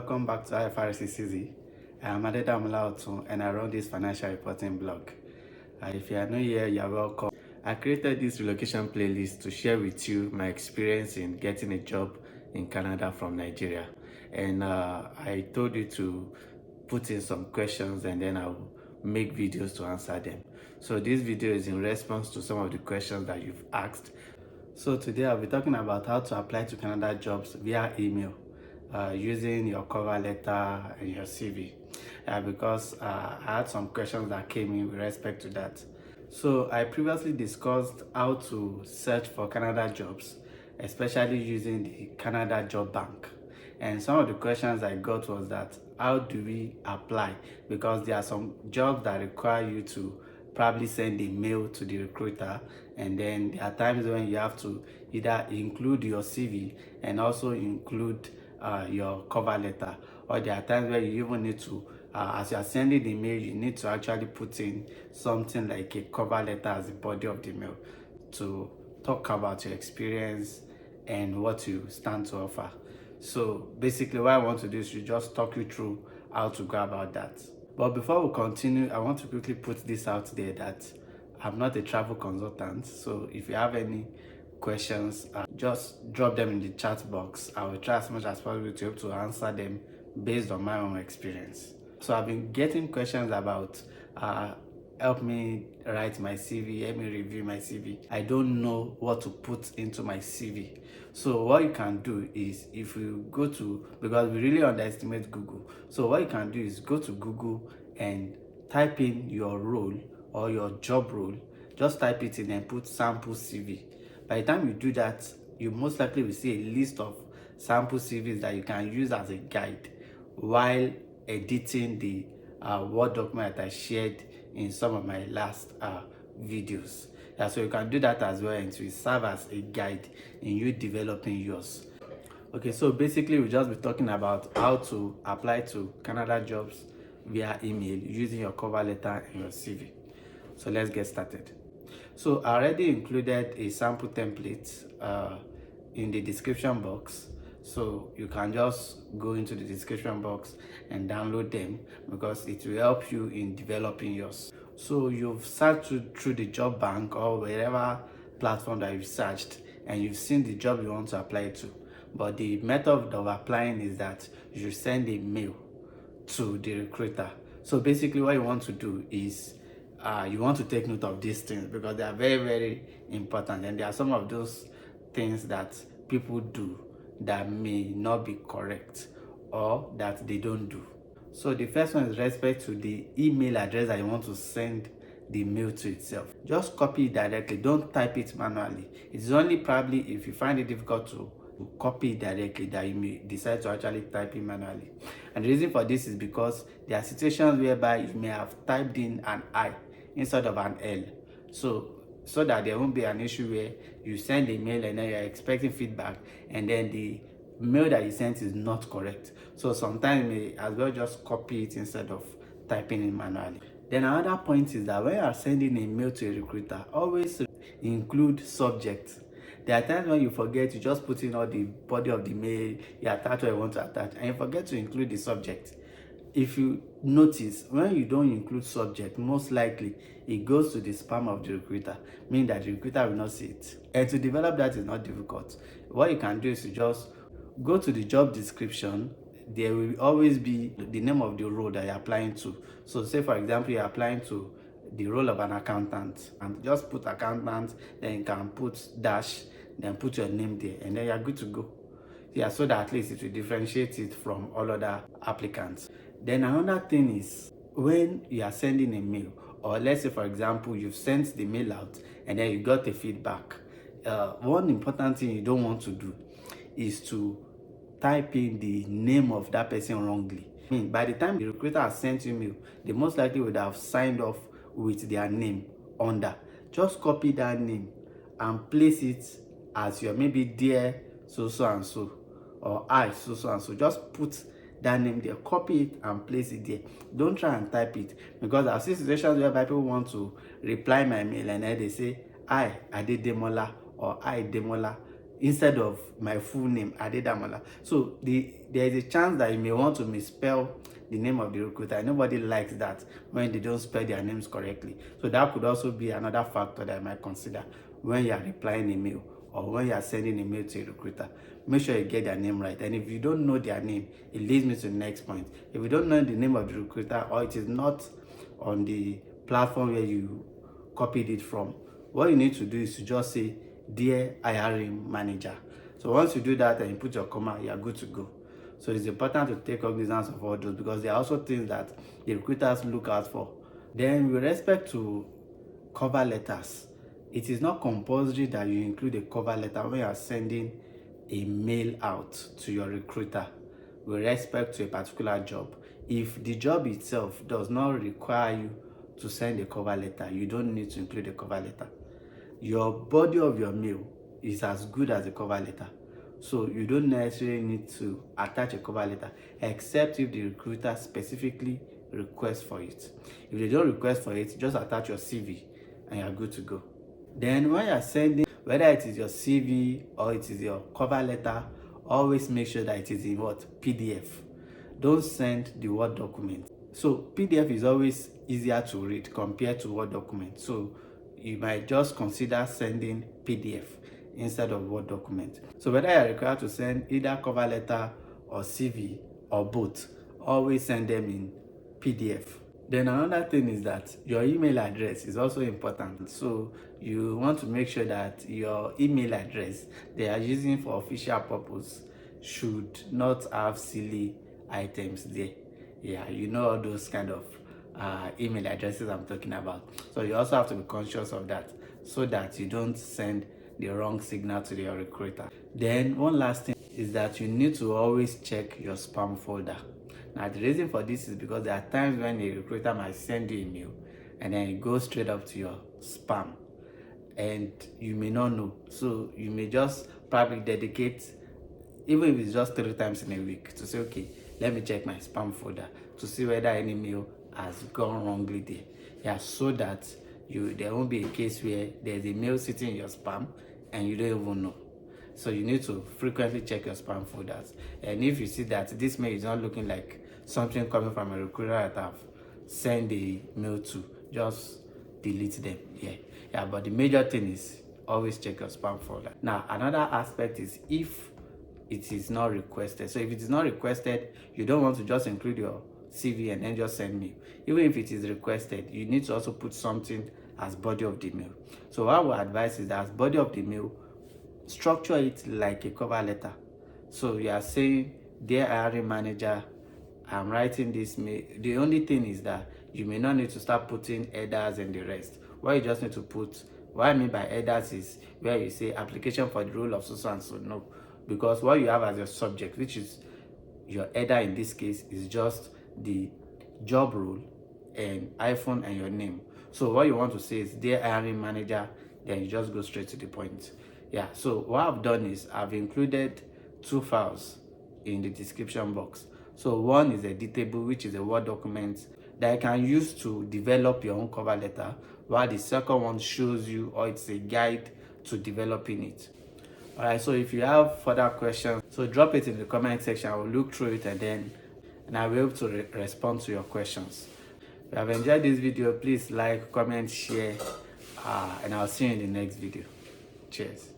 welcome back to IFRCCZ. I'm Adedamola Otun and I run this financial reporting blog. If you are new here, you are welcome. I created this relocation playlist to share with you my experience in getting a job in Canada from Nigeria. And I told you to put in some questions and then I'll make videos to answer them. So this video is in response to some of the questions that you've asked. So today I'll be talking about how to apply to Canada jobs via email using your cover letter and your CV because I had some questions that came in with respect to that. So I previously discussed how to search for Canada jobs, especially using the Canada Job Bank. And some of the questions I got was that how do we apply? Because there are some jobs that require you to probably send a mail to the recruiter, and then there are times when you have to either include your CV and also include your cover letter, or there are times where you even need to as you are sending the mail, you need to actually put in something like a cover letter as the body of the mail to talk about your experience and what you stand to offer. So basically what I want to do is to just talk you through how to go about that. But before we continue, I want to quickly put this out there that I'm not a travel consultant. So if you have any questions, just drop them in the chat box. I will try as much as possible to be able to answer them based on my own experience. So I've been getting questions about help me write my CV, help me review my CV. I don't know what to put into my CV. So what you can do is, if you go to, because we really underestimate Google, so what you can do is go to Google and type in your role or your job role. Just type it in and put sample CV. By the time you do that, you most likely will see a list of sample CVs that you can use as a guide while editing the Word document that I shared in some of my last videos. So you can do that as well, and it will serve as a guide in you developing yours. Okay, so basically we'll just be talking about how to apply to Canada jobs via email using your cover letter and your CV. So let's get started. So I already included a sample template in the description box. So you can just go into the description box and download them because it will help you in developing yours. So you've searched through the job bank or wherever platform that you've searched and you've seen the job you want to apply to. But the method of applying is that you send a mail to the recruiter. So basically what you want to do is you want to take note of these things because they are very, very important, and there are some of those things that people do that may not be correct or that they don't do. So the first one is respect to the email address that you want to send the mail to itself. Just copy it directly, don't type it manually. It's only probably if you find it difficult to copy it directly that you may decide to actually type it manually. And the reason for this is because there are situations whereby you may have typed in an I instead of an L. So that there won't be an issue where you send a mail and then you're expecting feedback and then the mail that you sent is not correct. So sometimes you may as well just copy it instead of typing it manually. Then another point is that when you are sending a mail to a recruiter, always include subject. There are times when you forget, you just put in all the body of the mail, you attach what you want to attach, and you forget to include the subject. If you notice, when you don't include subject, most likely it goes to the spam of the recruiter, meaning that the recruiter will not see it. And to develop that is not difficult. What you can do is to just go to the job description. There will always be the name of the role that you're applying to. So say for example, you're applying to the role of an accountant, and just put accountant, then you can put dash, then put your name there, and then you're good to go. So that at least it will differentiate it from all other applicants. Then another thing is when you are sending a mail, or let's say for example you've sent the mail out and then you got a feedback, one important thing you don't want to do is to type in the name of that person wrongly. By the time the recruiter has sent you mail, they most likely would have signed off with their name under. Just copy that name and place it as your maybe dear so and so, or I so and so. Just put that name there, copy it and place it there. Don't try and type it, because I've seen situations where people want to reply my mail and then they say I Adedemola or I Demola instead of my full name, Adedamola. So there is a chance that you may want to misspell the name of the recruiter. Nobody likes that when they don't spell their names correctly. So that could also be another factor that I might consider when you are replying a mail or when you are sending a mail to a recruiter. Make sure you get their name right. And if you don't know their name, it leads me to the next point. If you don't know the name of the recruiter or it is not on the platform where you copied it from, what you need to do is to just say, "Dear hiring manager." So once you do that and you put your comma, you are good to go. So it's important to take cognizance of all those because there are also things that the recruiters look out for. Then with respect to cover letters, it is not compulsory that you include a cover letter when you are sending a mail out to your recruiter with respect to a particular job. If the job itself does not require you to send a cover letter, you don't need to include a cover letter. Your body of your mail is as good as a cover letter. So you don't necessarily need to attach a cover letter except if the recruiter specifically requests for it. If they don't request for it, just attach your CV and you're good to go. Then when you're sending, whether it is your CV or it is your cover letter, always make sure that it is in what? PDF. Don't send the Word document. So PDF is always easier to read compared to Word document. So you might just consider sending PDF instead of Word document. So whether you're required to send either cover letter or CV or both, always send them in PDF. Then another thing is that your email address is also important. So you want to make sure that your email address they are using for official purpose should not have silly items there. Yeah, you know all those kind of email addresses I'm talking about. So you also have to be conscious of that so that you don't send the wrong signal to your recruiter. Then one last thing is that you need to always check your spam folder. Now the reason for this is because there are times when a recruiter might send you a mail and then it goes straight up to your spam and you may not know. So you may just probably dedicate, even if it's just 3 times in a week, to say, okay, let me check my spam folder to see whether any mail has gone wrongly there. Yeah, so that there won't be a case where there's a mail sitting in your spam and you don't even know. So you need to frequently check your spam folders. And if you see that this mail is not looking like something coming from a recruiter that I've sent a mail to, just delete them. Yeah. But the major thing is always check your spam folder. Now, another aspect is if it is not requested. So if it is not requested, you don't want to just include your CV and then just send me. Even if it is requested, you need to also put something as body of the mail. So what I would advise is that as body of the mail, structure it like a cover letter. So you are saying, "Dear hiring manager, I'm writing this mail." The only thing is that you may not need to start putting headers and the rest. What you just need to put, what I mean by headers is where you say application for the role of so and so. No, because what you have as your subject, which is your header in this case, is just the job role and iPhone and your name. So what you want to say is, "Dear hiring manager," then you just go straight to the point. Yeah, so what I've done is I've included 2 files in the description box. So one is editable, which is a Word document that you can use to develop your own cover letter, while the second one shows you, or it's a guide to developing it. Alright, so if you have further questions, so drop it in the comment section. I will look through it and I will be able to respond to your questions. If you have enjoyed this video, please like, comment, share, and I'll see you in the next video. Cheers.